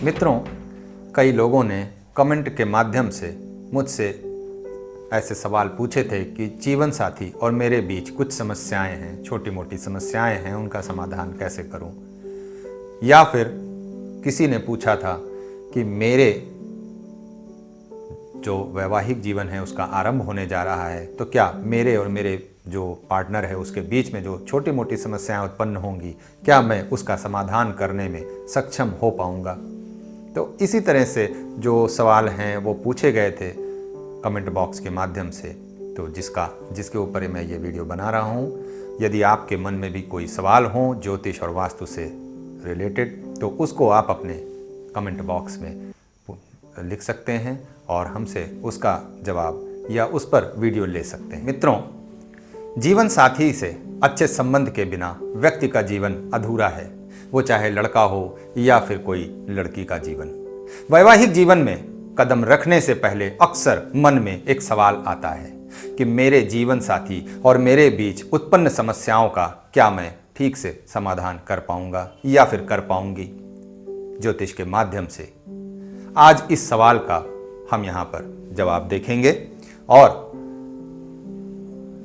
मित्रों, कई लोगों ने कमेंट के माध्यम से मुझसे ऐसे सवाल पूछे थे कि जीवन साथी और मेरे बीच कुछ समस्याएं हैं, छोटी मोटी समस्याएं हैं, उनका समाधान कैसे करूं। या फिर किसी ने पूछा था कि मेरे जो वैवाहिक जीवन है उसका आरंभ होने जा रहा है, तो क्या मेरे और मेरे जो पार्टनर है उसके बीच में जो छोटी मोटी समस्याएं उत्पन्न होंगी, क्या मैं उसका समाधान करने में सक्षम हो पाऊंगा। तो इसी तरह से जो सवाल हैं वो पूछे गए थे कमेंट बॉक्स के माध्यम से, तो जिसके ऊपर मैं ये वीडियो बना रहा हूँ। यदि आपके मन में भी कोई सवाल हो ज्योतिष और वास्तु से रिलेटेड, तो उसको आप अपने कमेंट बॉक्स में लिख सकते हैं और हमसे उसका जवाब या उस पर वीडियो ले सकते हैं। मित्रों, जीवन साथी से अच्छे संबंध के बिना व्यक्ति का जीवन अधूरा है, वो चाहे लड़का हो या फिर कोई लड़की का जीवन। वैवाहिक जीवन में कदम रखने से पहले अक्सर मन में एक सवाल आता है कि मेरे जीवन साथी और मेरे बीच उत्पन्न समस्याओं का क्या मैं ठीक से समाधान कर पाऊंगा या फिर कर पाऊंगी। ज्योतिष के माध्यम से आज इस सवाल का हम यहाँ पर जवाब देखेंगे और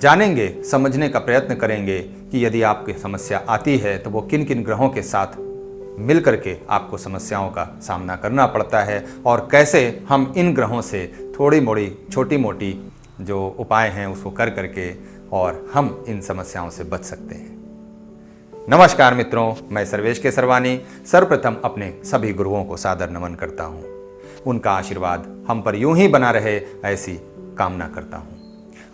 जानेंगे, समझने का प्रयत्न करेंगे कि यदि आपकी समस्या आती है तो वो किन किन ग्रहों के साथ मिल करके आपको समस्याओं का सामना करना पड़ता है और कैसे हम इन ग्रहों से थोड़ी मोड़ी छोटी मोटी जो उपाय हैं उसको कर करके और हम इन समस्याओं से बच सकते हैं। नमस्कार मित्रों, मैं सर्वेश के सरवानी सर्वप्रथम अपने सभी गुरुओं को सादर नमन करता हूँ। उनका आशीर्वाद हम पर यूं ही बना रहे, ऐसी कामना करता हूँ।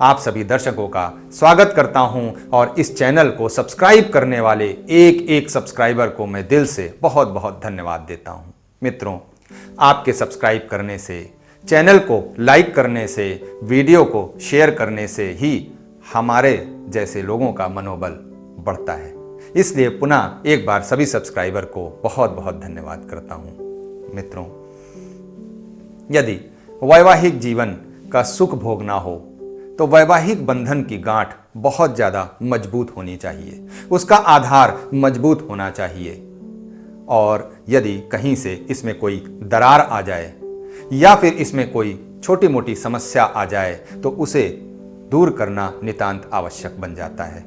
आप सभी दर्शकों का स्वागत करता हूं और इस चैनल को सब्सक्राइब करने वाले एक एक सब्सक्राइबर को मैं दिल से बहुत बहुत धन्यवाद देता हूं। मित्रों, आपके सब्सक्राइब करने से, चैनल को लाइक करने से, वीडियो को शेयर करने से ही हमारे जैसे लोगों का मनोबल बढ़ता है। इसलिए पुनः एक बार सभी सब्सक्राइबर को बहुत बहुत धन्यवाद करता हूं। मित्रों, यदि वैवाहिक जीवन का सुख भोगना हो तो वैवाहिक बंधन की गांठ बहुत ज़्यादा मजबूत होनी चाहिए, उसका आधार मजबूत होना चाहिए। और यदि कहीं से इसमें कोई दरार आ जाए या फिर इसमें कोई छोटी मोटी समस्या आ जाए तो उसे दूर करना नितांत आवश्यक बन जाता है।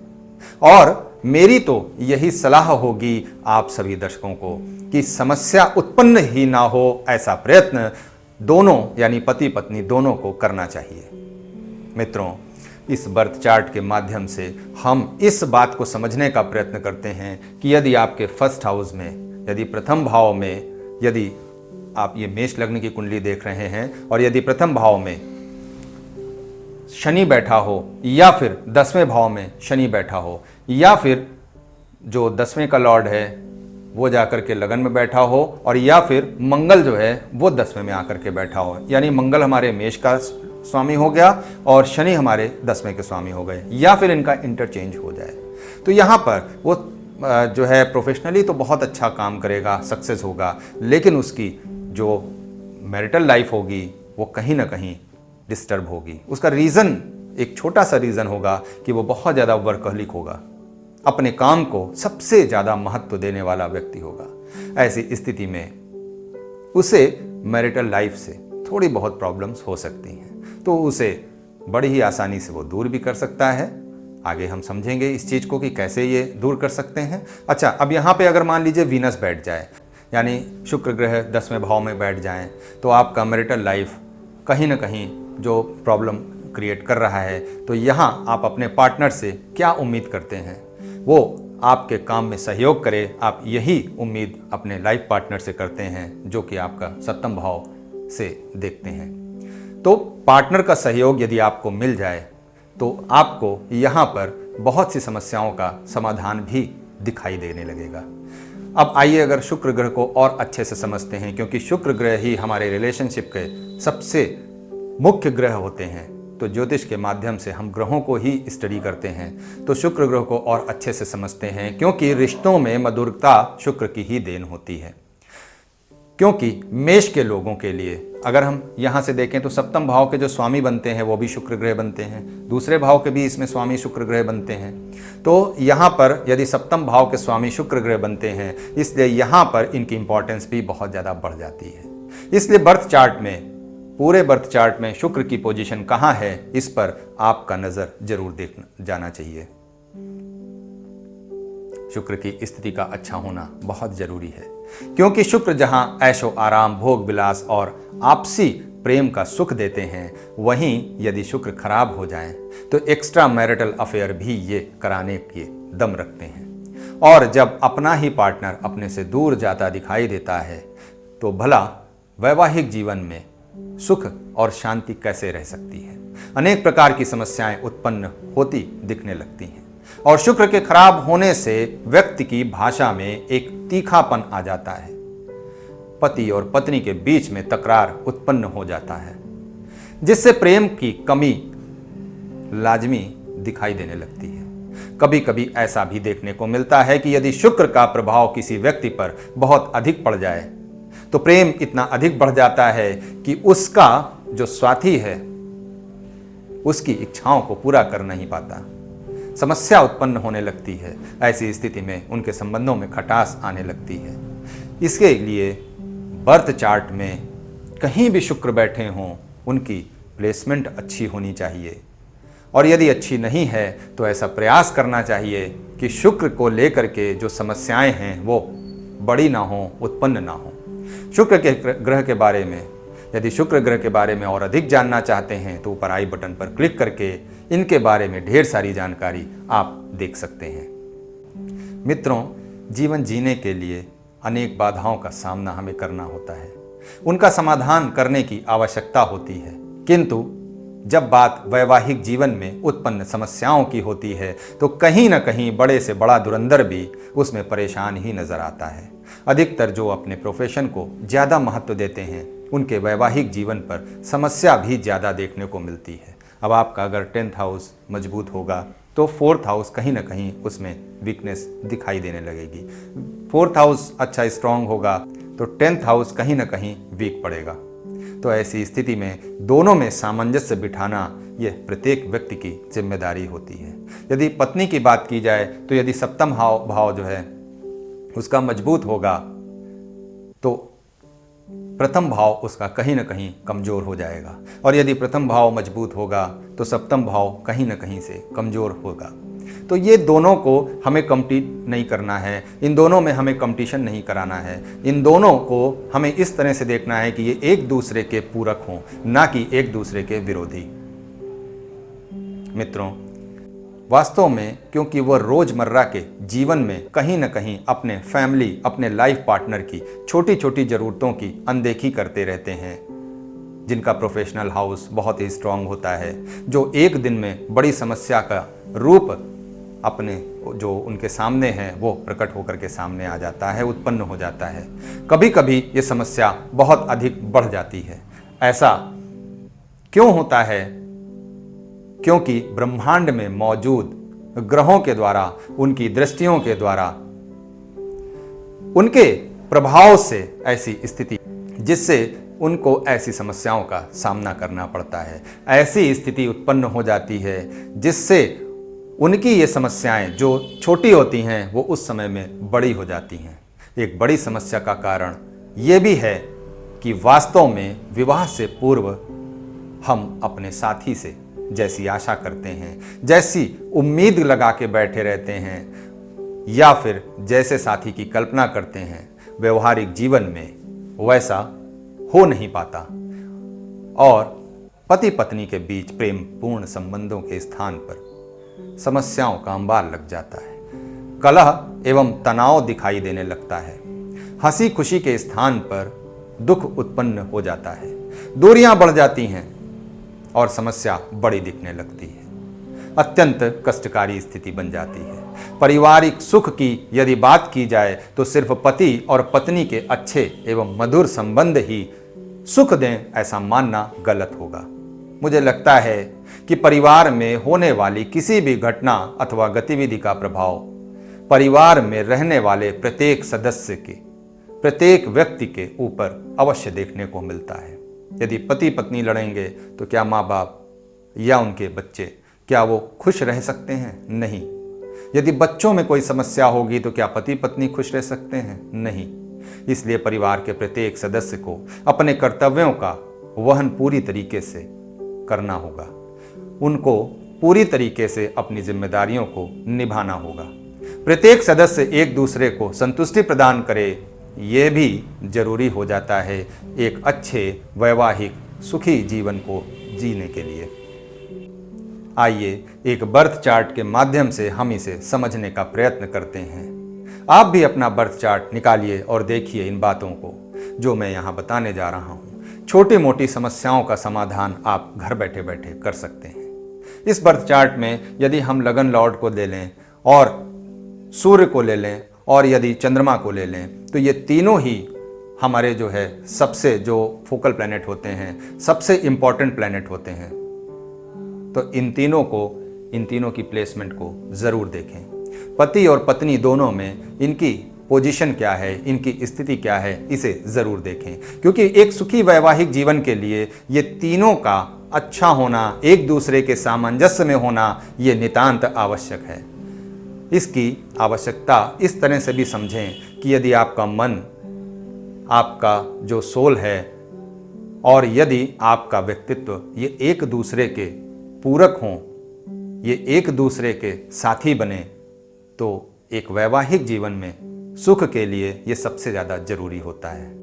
और मेरी तो यही सलाह होगी आप सभी दर्शकों को कि समस्या उत्पन्न ही ना हो, ऐसा प्रयत्न दोनों यानी पति पत्नी दोनों को करना चाहिए। मित्रों, इस बर्थ चार्ट के माध्यम से हम इस बात को समझने का प्रयत्न करते हैं कि यदि आपके फर्स्ट हाउस में, यदि प्रथम भाव में, यदि आप ये मेष लग्न की कुंडली देख रहे हैं और यदि प्रथम भाव में शनि बैठा हो या फिर 10वें भाव में शनि बैठा हो या फिर जो 10वें का लॉर्ड है वो जाकर के लगन में बैठा हो और या फिर मंगल जो है वो 10वें में आकर के बैठा हो, यानी मंगल हमारे मेष का स्वामी हो गया और शनि हमारे 10वें के स्वामी हो गए, या फिर इनका इंटरचेंज हो जाए, तो यहाँ पर वो जो है प्रोफेशनली तो बहुत अच्छा काम करेगा, सक्सेस होगा, लेकिन उसकी जो मैरिटल लाइफ होगी वो कहीं ना कहीं डिस्टर्ब होगी। उसका रीज़न, एक छोटा सा रीज़न होगा कि वो बहुत ज़्यादा वर्कहॉलिक होगा, अपने काम को सबसे ज़्यादा महत्व देने वाला व्यक्ति होगा। ऐसी स्थिति में उसे मैरिटल लाइफ से थोड़ी बहुत प्रॉब्लम्स हो सकती हैं, तो उसे बड़ी ही आसानी से वो दूर भी कर सकता है। आगे हम समझेंगे इस चीज़ को कि कैसे ये दूर कर सकते हैं। अच्छा, अब यहाँ पे अगर मान लीजिए वीनस बैठ जाए, यानी शुक्र ग्रह 10वें भाव में बैठ जाएं, तो आपका मैरिटल लाइफ कहीं ना कहीं जो प्रॉब्लम क्रिएट कर रहा है, तो यहाँ आप अपने पार्टनर से क्या उम्मीद करते हैं, वो आपके काम में सहयोग करे। आप यही उम्मीद अपने लाइफ पार्टनर से करते हैं जो कि आपका 7वें भाव से देखते हैं। तो पार्टनर का सहयोग यदि आपको मिल जाए तो आपको यहाँ पर बहुत सी समस्याओं का समाधान भी दिखाई देने लगेगा। अब आइए अगर शुक्र ग्रह को और अच्छे से समझते हैं, क्योंकि शुक्र ग्रह ही हमारे रिलेशनशिप के सबसे मुख्य ग्रह होते हैं। तो ज्योतिष के माध्यम से हम ग्रहों को ही स्टडी करते हैं, तो शुक्र ग्रह को और अच्छे से समझते हैं, क्योंकि रिश्तों में मधुरता शुक्र की ही देन होती है। क्योंकि मेष के लोगों के लिए अगर हम यहाँ से देखें तो सप्तम भाव के जो स्वामी बनते हैं वो भी शुक्र ग्रह बनते हैं, दूसरे भाव के भी इसमें स्वामी शुक्र ग्रह बनते हैं। तो यहाँ पर यदि सप्तम भाव के स्वामी शुक्र ग्रह बनते हैं, इसलिए यहाँ पर इनकी इंपॉर्टेंस भी बहुत ज़्यादा बढ़ जाती है। इसलिए बर्थ चार्ट में, पूरे बर्थ चार्ट में शुक्र की पोजीशन कहाँ है, इस पर आपका नज़र जरूर देखना जाना चाहिए। शुक्र की स्थिति का अच्छा होना बहुत जरूरी है, क्योंकि शुक्र जहां ऐशो आराम, भोग विलास और आपसी प्रेम का सुख देते हैं, वहीं यदि शुक्र खराब हो जाए तो एक्स्ट्रा मैरिटल अफेयर भी ये कराने के दम रखते हैं। और जब अपना ही पार्टनर अपने से दूर जाता दिखाई देता है तो भला वैवाहिक जीवन में सुख और शांति कैसे रह सकती है। अनेक प्रकार की समस्याएं उत्पन्न होती दिखने लगती हैं, और शुक्र के खराब होने से व्यक्ति की भाषा में एक तीखापन आ जाता है। पति और पत्नी के बीच में तकरार उत्पन्न हो जाता है, जिससे प्रेम की कमी लाजमी दिखाई देने लगती है। कभी कभी ऐसा भी देखने को मिलता है कि यदि शुक्र का प्रभाव किसी व्यक्ति पर बहुत अधिक पड़ जाए तो प्रेम इतना अधिक बढ़ जाता है कि उसका जो साथी है उसकी इच्छाओं को पूरा कर नहीं पाता, समस्या उत्पन्न होने लगती है। ऐसी स्थिति में उनके संबंधों में खटास आने लगती है। इसके लिए बर्थ चार्ट में कहीं भी शुक्र बैठे हों, उनकी प्लेसमेंट अच्छी होनी चाहिए, और यदि अच्छी नहीं है तो ऐसा प्रयास करना चाहिए कि शुक्र को लेकर के जो समस्याएं हैं वो बड़ी ना हो, उत्पन्न ना हो। शुक्र के ग्रह के बारे में, यदि शुक्र ग्रह के बारे में और अधिक जानना चाहते हैं तो ऊपर आई बटन पर क्लिक करके इनके बारे में ढेर सारी जानकारी आप देख सकते हैं। मित्रों, जीवन जीने के लिए अनेक बाधाओं का सामना हमें करना होता है, उनका समाधान करने की आवश्यकता होती है, किंतु जब बात वैवाहिक जीवन में उत्पन्न समस्याओं की होती है तो कहीं ना कहीं बड़े से बड़ा धुरंधर भी उसमें परेशान ही नजर आता है। अधिकतर जो अपने प्रोफेशन को ज़्यादा महत्व देते हैं, उनके वैवाहिक जीवन पर समस्या भी ज़्यादा देखने को मिलती है। अब आपका अगर 10th हाउस मजबूत होगा तो 4th हाउस कहीं ना कहीं उसमें वीकनेस दिखाई देने लगेगी। 4th हाउस अच्छा स्ट्रांग होगा तो 10th हाउस कहीं ना कहीं वीक पड़ेगा। तो ऐसी स्थिति में दोनों में सामंजस्य बिठाना यह प्रत्येक व्यक्ति की जिम्मेदारी होती है। यदि पत्नी की बात की जाए तो यदि सप्तम भाव जो है उसका मजबूत होगा तो प्रथम भाव उसका कहीं ना कहीं कमज़ोर हो जाएगा, और यदि प्रथम भाव मजबूत होगा तो सप्तम भाव कहीं ना कहीं से कमज़ोर होगा। तो ये दोनों को हमें कम्पीट नहीं करना है, इन दोनों में हमें कंपटीशन नहीं कराना है। इन दोनों को हमें इस तरह से देखना है कि ये एक दूसरे के पूरक हों, ना कि एक दूसरे के विरोधी। मित्रों, वास्तव में क्योंकि वह रोज़मर्रा के जीवन में कहीं ना कहीं अपने फैमिली, अपने लाइफ पार्टनर की छोटी छोटी ज़रूरतों की अनदेखी करते रहते हैं, जिनका प्रोफेशनल हाउस बहुत ही स्ट्रांग होता है, जो एक दिन में बड़ी समस्या का रूप अपने जो उनके सामने है वो प्रकट होकर के सामने आ जाता है, उत्पन्न हो जाता है। कभी कभी ये समस्या बहुत अधिक बढ़ जाती है। ऐसा क्यों होता है? क्योंकि ब्रह्मांड में मौजूद ग्रहों के द्वारा, उनकी दृष्टियों के द्वारा, उनके प्रभाव से ऐसी स्थिति, जिससे उनको ऐसी समस्याओं का सामना करना पड़ता है। ऐसी स्थिति उत्पन्न हो जाती है जिससे उनकी ये समस्याएं जो छोटी होती हैं वो उस समय में बड़ी हो जाती हैं। एक बड़ी समस्या का कारण ये भी है कि वास्तव में विवाह से पूर्व हम अपने साथी से जैसी आशा करते हैं, जैसी उम्मीद लगा के बैठे रहते हैं, या फिर जैसे साथी की कल्पना करते हैं, व्यवहारिक जीवन में वैसा हो नहीं पाता, और पति पत्नी के बीच प्रेम पूर्ण संबंधों के स्थान पर समस्याओं का अंबार लग जाता है। कलह एवं तनाव दिखाई देने लगता है। हंसी खुशी के स्थान पर दुख उत्पन्न हो जाता है। दूरियां बढ़ जाती हैं और समस्या बड़ी दिखने लगती है। अत्यंत कष्टकारी स्थिति बन जाती है। पारिवारिक सुख की यदि बात की जाए तो सिर्फ पति और पत्नी के अच्छे एवं मधुर संबंध ही सुख दें, ऐसा मानना गलत होगा। मुझे लगता है कि परिवार में होने वाली किसी भी घटना अथवा गतिविधि का प्रभाव परिवार में रहने वाले प्रत्येक सदस्य के प्रत्येक व्यक्ति के ऊपर अवश्य देखने को मिलता है। यदि पति पत्नी लड़ेंगे तो क्या माँ बाप या उनके बच्चे क्या वो खुश रह सकते हैं? नहीं। यदि बच्चों में कोई समस्या होगी तो क्या पति पत्नी खुश रह सकते हैं? नहीं। इसलिए परिवार के प्रत्येक सदस्य को अपने कर्तव्यों का वहन पूरी तरीके से करना होगा। उनको पूरी तरीके से अपनी जिम्मेदारियों को निभाना होगा। प्रत्येक सदस्य एक दूसरे को संतुष्टि प्रदान करे, ये भी जरूरी हो जाता है एक अच्छे वैवाहिक सुखी जीवन को जीने के लिए। आइए एक बर्थ चार्ट के माध्यम से हम इसे समझने का प्रयत्न करते हैं। आप भी अपना बर्थ चार्ट निकालिए और देखिए इन बातों को जो मैं यहाँ बताने जा रहा हूँ। छोटी मोटी समस्याओं का समाधान आप घर बैठे बैठे कर सकते हैं। इस बर्थ चार्ट में यदि हम लगन लॉर्ड को ले लें और सूर्य को ले लें और यदि चंद्रमा को ले लें तो ये तीनों ही हमारे जो है सबसे जो फोकल प्लैनेट होते हैं, सबसे इम्पॉर्टेंट प्लैनेट होते हैं। तो इन तीनों की प्लेसमेंट को ज़रूर देखें। पति और पत्नी दोनों में इनकी पोजीशन क्या है, इनकी स्थिति क्या है, इसे ज़रूर देखें, क्योंकि एक सुखी वैवाहिक जीवन के लिए ये तीनों का अच्छा होना, एक दूसरे के सामंजस्य में होना, ये नितांत आवश्यक है। इसकी आवश्यकता इस तरह से भी समझें कि यदि आपका मन, आपका जो सोल है और यदि आपका व्यक्तित्व ये एक दूसरे के पूरक हों, ये एक दूसरे के साथी बने, तो एक वैवाहिक जीवन में सुख के लिए ये सबसे ज़्यादा जरूरी होता है।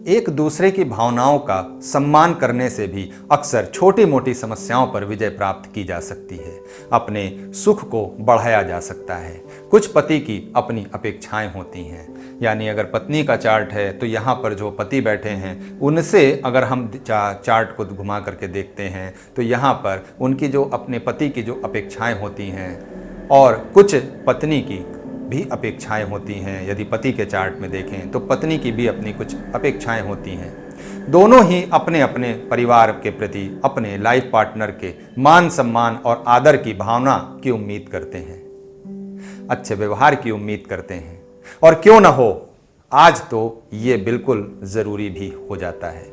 एक दूसरे की भावनाओं का सम्मान करने से भी अक्सर छोटी मोटी समस्याओं पर विजय प्राप्त की जा सकती है, अपने सुख को बढ़ाया जा सकता है। कुछ पति की अपनी अपेक्षाएं होती हैं, यानी अगर पत्नी का चार्ट है तो यहाँ पर जो पति बैठे हैं उनसे अगर हम चार्ट को घुमा करके देखते हैं तो यहाँ पर उनकी जो अपने पति की जो अपेक्षाएं होती हैं और कुछ पत्नी की भी अपेक्षाएं होती हैं। यदि पति के चार्ट में देखें तो पत्नी की भी अपनी कुछ अपेक्षाएं होती हैं। दोनों ही अपने अपने परिवार के प्रति, अपने लाइफ पार्टनर के मान सम्मान और आदर की भावना की उम्मीद करते हैं, अच्छे व्यवहार की उम्मीद करते हैं, और क्यों ना हो, आज तो ये बिल्कुल ज़रूरी भी हो जाता है,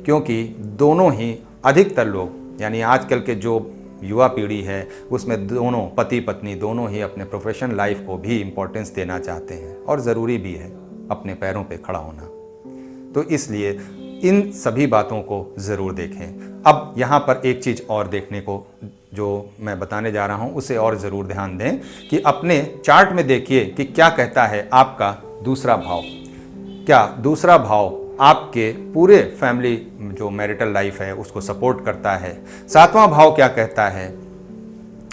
क्योंकि दोनों ही अधिकतर लोग, यानी आजकल के जो युवा पीढ़ी है उसमें दोनों पति पत्नी दोनों ही अपने प्रोफेशनल लाइफ को भी इम्पोर्टेंस देना चाहते हैं, और ज़रूरी भी है अपने पैरों पे खड़ा होना। तो इसलिए इन सभी बातों को ज़रूर देखें। अब यहाँ पर एक चीज़ और देखने को जो मैं बताने जा रहा हूँ उसे और ज़रूर ध्यान दें कि अपने चार्ट में देखिए कि क्या कहता है आपका दूसरा भाव। क्या दूसरा भाव आपके पूरे फैमिली जो मैरिटल लाइफ है उसको सपोर्ट करता है? सातवां भाव क्या कहता है?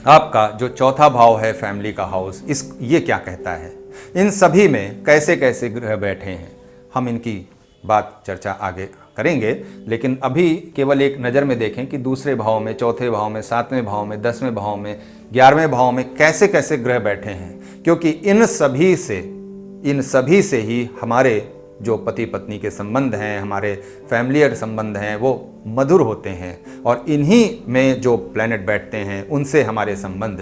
आपका जो चौथा भाव है फैमिली का हाउस, ये क्या कहता है? इन सभी में कैसे कैसे ग्रह बैठे हैं, हम इनकी बात चर्चा आगे करेंगे, लेकिन अभी केवल एक नज़र में देखें कि दूसरे भाव में, चौथे भाव में, सातवें भाव में, 10वें भाव में, 11वें भाव में कैसे कैसे ग्रह बैठे हैं, क्योंकि इन सभी से ही हमारे जो पति पत्नी के संबंध हैं, हमारे फैमिलियर संबंध हैं, वो मधुर होते हैं, और इन्हीं में जो प्लैनेट बैठते हैं उनसे हमारे संबंध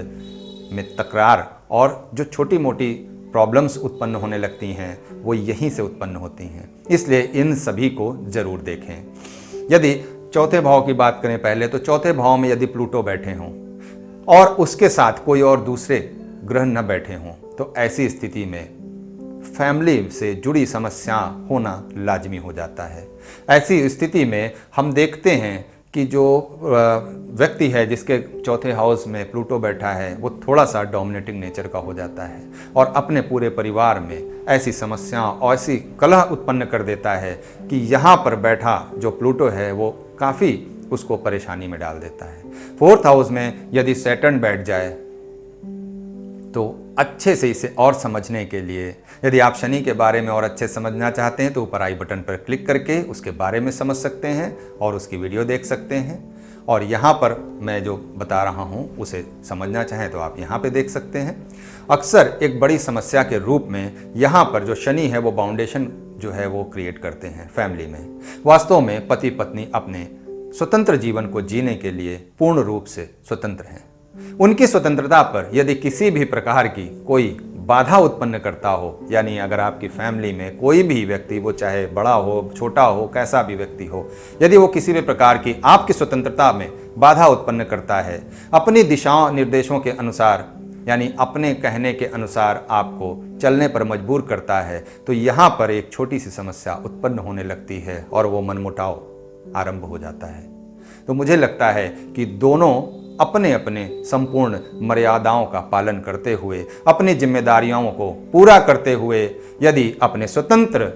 में तकरार और जो छोटी मोटी प्रॉब्लम्स उत्पन्न होने लगती हैं वो यहीं से उत्पन्न होती हैं। इसलिए इन सभी को ज़रूर देखें। यदि चौथे भाव की बात करें पहले, तो चौथे भाव में यदि प्लूटो बैठे हों और उसके साथ कोई और दूसरे ग्रह न बैठे हों तो ऐसी स्थिति में फैमिली से जुड़ी समस्या होना लाजमी हो जाता है। ऐसी स्थिति में हम देखते हैं कि जो व्यक्ति है जिसके चौथे हाउस में प्लूटो बैठा है वो थोड़ा सा डोमिनेटिंग नेचर का हो जाता है और अपने पूरे परिवार में ऐसी समस्याओं और ऐसी कलह उत्पन्न कर देता है कि यहाँ पर बैठा जो प्लूटो है वो काफ़ी उसको परेशानी में डाल देता है। फोर्थ हाउस में यदि सैटर्न बैठ जाए तो अच्छे से इसे और समझने के लिए, यदि आप शनि के बारे में और अच्छे समझना चाहते हैं तो ऊपर आई बटन पर क्लिक करके उसके बारे में समझ सकते हैं और उसकी वीडियो देख सकते हैं, और यहाँ पर मैं जो बता रहा हूँ उसे समझना चाहें तो आप यहाँ पे देख सकते हैं। अक्सर एक बड़ी समस्या के रूप में यहाँ पर जो शनि है वो बाउंडेशन जो है वो क्रिएट करते हैं फैमिली में। वास्तव में पति पत्नी अपने स्वतंत्र जीवन को जीने के लिए पूर्ण रूप से स्वतंत्र हैं। उनकी स्वतंत्रता पर यदि किसी भी प्रकार की कोई बाधा उत्पन्न करता हो, यानी अगर आपकी फैमिली में कोई भी व्यक्ति, वो चाहे बड़ा हो छोटा हो कैसा भी व्यक्ति हो, यदि वो किसी भी प्रकार की आपकी स्वतंत्रता में बाधा उत्पन्न करता है, अपनी दिशाओं निर्देशों के अनुसार यानी अपने कहने के अनुसार आपको चलने पर मजबूर करता है, तो यहाँ पर एक छोटी सी समस्या उत्पन्न होने लगती है और वो मनमुटाव आरंभ हो जाता है। तो मुझे लगता है कि दोनों अपने अपने संपूर्ण मर्यादाओं का पालन करते हुए, अपनी जिम्मेदारियों को पूरा करते हुए यदि अपने स्वतंत्र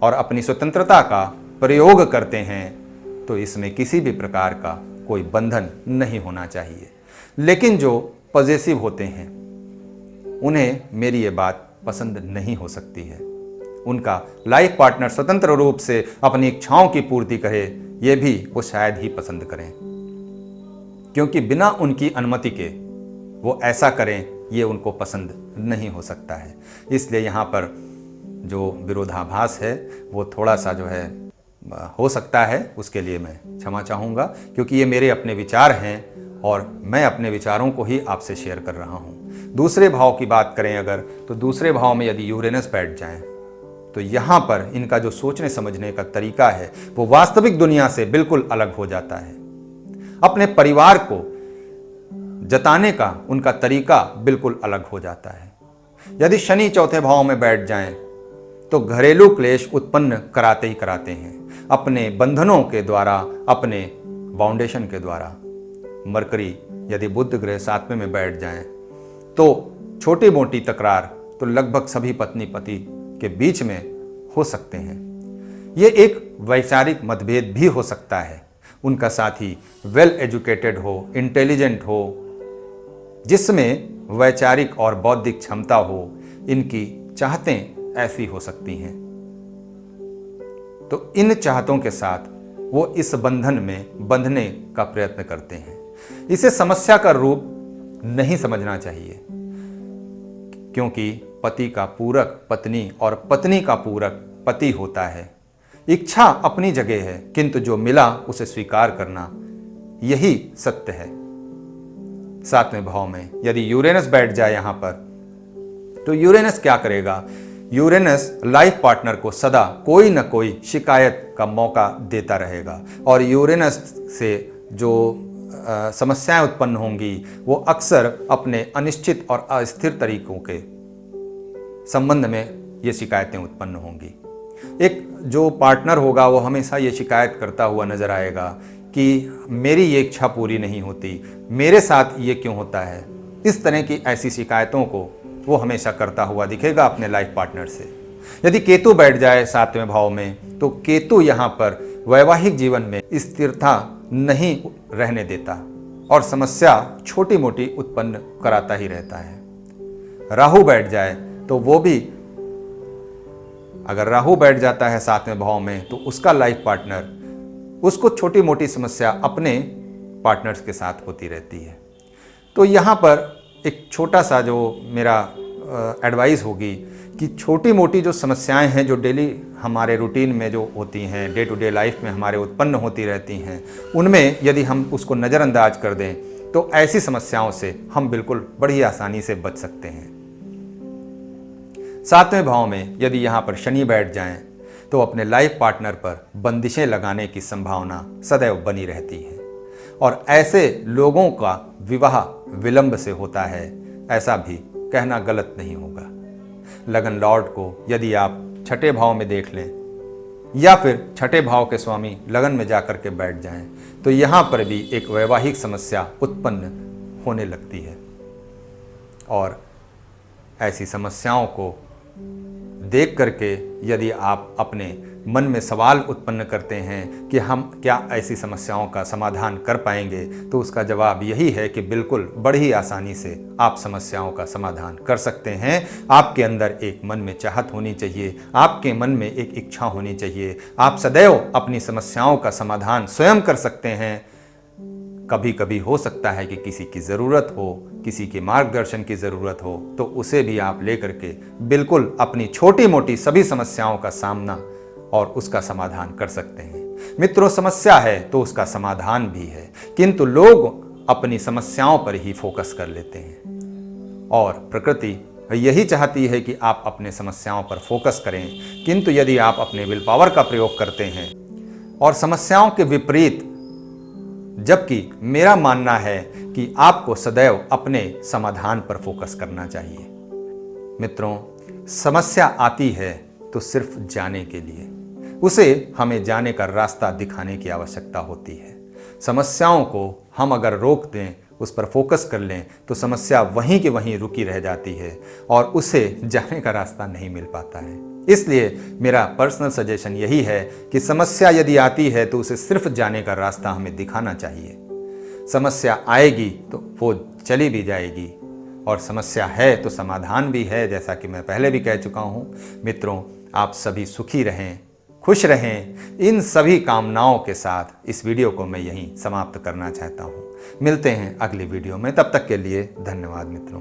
और अपनी स्वतंत्रता का प्रयोग करते हैं तो इसमें किसी भी प्रकार का कोई बंधन नहीं होना चाहिए। लेकिन जो पॉजिटिव होते हैं उन्हें मेरी ये बात पसंद नहीं हो सकती है। उनका लाइफ पार्टनर स्वतंत्र रूप से अपनी इच्छाओं की पूर्ति करे, ये भी वो शायद ही पसंद करें, क्योंकि बिना उनकी अनुमति के वो ऐसा करें ये उनको पसंद नहीं हो सकता है। इसलिए यहाँ पर जो विरोधाभास है वो थोड़ा सा जो है हो सकता है, उसके लिए मैं क्षमा चाहूँगा, क्योंकि ये मेरे अपने विचार हैं और मैं अपने विचारों को ही आपसे शेयर कर रहा हूँ। दूसरे भाव की बात करें अगर, तो दूसरे भाव में यदि यूरेनस बैठ जाएं तो यहाँ पर इनका जो सोचने समझने का तरीका है वो वास्तविक दुनिया से बिल्कुल अलग हो जाता है। अपने परिवार को जताने का उनका तरीका बिल्कुल अलग हो जाता है। यदि शनि चौथे भाव में बैठ जाएं तो घरेलू क्लेश उत्पन्न कराते ही कराते हैं, अपने बंधनों के द्वारा, अपने बाउंडेशन के द्वारा। मरकरी यदि बुध ग्रह 7वें में बैठ जाएं तो छोटी मोटी तकरार तो लगभग सभी पत्नी पति के बीच में हो सकते हैं। ये एक वैचारिक मतभेद भी हो सकता है। उनका साथी वेल एजुकेटेड हो, इंटेलिजेंट हो, जिसमें वैचारिक और बौद्धिक क्षमता हो, इनकी चाहतें ऐसी हो सकती हैं। तो इन चाहतों के साथ वो इस बंधन में बंधने का प्रयत्न करते हैं। इसे समस्या का रूप नहीं समझना चाहिए, क्योंकि पति का पूरक पत्नी और पत्नी का पूरक पति होता है। इच्छा अपनी जगह है, किंतु जो मिला उसे स्वीकार करना, यही सत्य है। 7वें भाव में यदि यूरेनस बैठ जाए यहाँ पर, तो यूरेनस क्या करेगा? यूरेनस लाइफ पार्टनर को सदा कोई न कोई शिकायत का मौका देता रहेगा और यूरेनस से जो समस्याएं उत्पन्न होंगी वो अक्सर अपने अनिश्चित और अस्थिर तरीकों के संबंध में ये शिकायतें उत्पन्न होंगी। एक जो पार्टनर होगा वो हमेशा ये शिकायत करता हुआ नजर आएगा कि मेरी ये इच्छा पूरी नहीं होती, मेरे साथ ये क्यों होता है। इस तरह की ऐसी शिकायतों को वो हमेशा करता हुआ दिखेगा अपने लाइफ पार्टनर से। यदि केतु बैठ जाए 7वें भाव में, तो केतु यहाँ पर वैवाहिक जीवन में स्थिरता नहीं रहने देता और समस्या छोटी मोटी उत्पन्न कराता ही रहता है। राहु बैठ जाए तो वो भी, अगर राहु बैठ जाता है 7वें भाव में, तो उसका लाइफ पार्टनर, उसको छोटी मोटी समस्या अपने पार्टनर्स के साथ होती रहती है। तो यहाँ पर एक छोटा सा जो मेरा एडवाइस होगी कि छोटी मोटी जो समस्याएं हैं जो डेली हमारे रूटीन में जो होती हैं, डे टू डे लाइफ में हमारे उत्पन्न होती रहती हैं, उनमें यदि हम उसको नज़रअंदाज कर दें तो ऐसी समस्याओं से हम बिल्कुल बड़ी आसानी से बच सकते हैं। 7वें भाव में यदि यहाँ पर शनि बैठ जाएं तो अपने लाइफ पार्टनर पर बंदिशें लगाने की संभावना सदैव बनी रहती है और ऐसे लोगों का विवाह विलंब से होता है, ऐसा भी कहना गलत नहीं होगा। लगन लॉर्ड को यदि आप 6ठे भाव में देख लें या फिर 6ठे भाव के स्वामी लगन में जाकर के बैठ जाएं, तो यहाँ पर भी एक वैवाहिक समस्या उत्पन्न होने लगती है और ऐसी समस्याओं को देख करके यदि आप अपने मन में सवाल उत्पन्न करते हैं कि हम क्या ऐसी समस्याओं का समाधान कर पाएंगे, तो उसका जवाब यही है कि बिल्कुल बड़ी ही आसानी से आप समस्याओं का समाधान कर सकते हैं। आपके अंदर एक मन में चाहत होनी चाहिए, आपके मन में एक इच्छा होनी चाहिए। आप सदैव अपनी समस्याओं का समाधान स्वयं कर सकते हैं। कभी कभी हो सकता है कि किसी की ज़रूरत हो, किसी के मार्गदर्शन की ज़रूरत हो, तो उसे भी आप लेकर के बिल्कुल अपनी छोटी मोटी सभी समस्याओं का सामना और उसका समाधान कर सकते हैं। मित्रों, समस्या है तो उसका समाधान भी है, किंतु लोग अपनी समस्याओं पर ही फोकस कर लेते हैं और प्रकृति यही चाहती है कि आप अपने समस्याओं पर फोकस करें, किंतु यदि आप अपने विल पावर का प्रयोग करते हैं और समस्याओं के विपरीत, जबकि मेरा मानना है कि आपको सदैव अपने समाधान पर फोकस करना चाहिए। मित्रों, समस्या आती है तो सिर्फ जाने के लिए, उसे हमें जाने का रास्ता दिखाने की आवश्यकता होती है। समस्याओं को हम अगर रोक दें, उस पर फोकस कर लें, तो समस्या वहीं की वहीं रुकी रह जाती है और उसे जाने का रास्ता नहीं मिल पाता है। इसलिए मेरा पर्सनल सजेशन यही है कि समस्या यदि आती है तो उसे सिर्फ जाने का रास्ता हमें दिखाना चाहिए। समस्या आएगी तो वो चली भी जाएगी, और समस्या है तो समाधान भी है, जैसा कि मैं पहले भी कह चुका हूँ। मित्रों, आप सभी सुखी रहें, खुश रहें। इन सभी कामनाओं के साथ इस वीडियो को मैं यहीं समाप्त करना चाहता हूँ। मिलते हैं अगली वीडियो में, तब तक के लिए धन्यवाद मित्रों।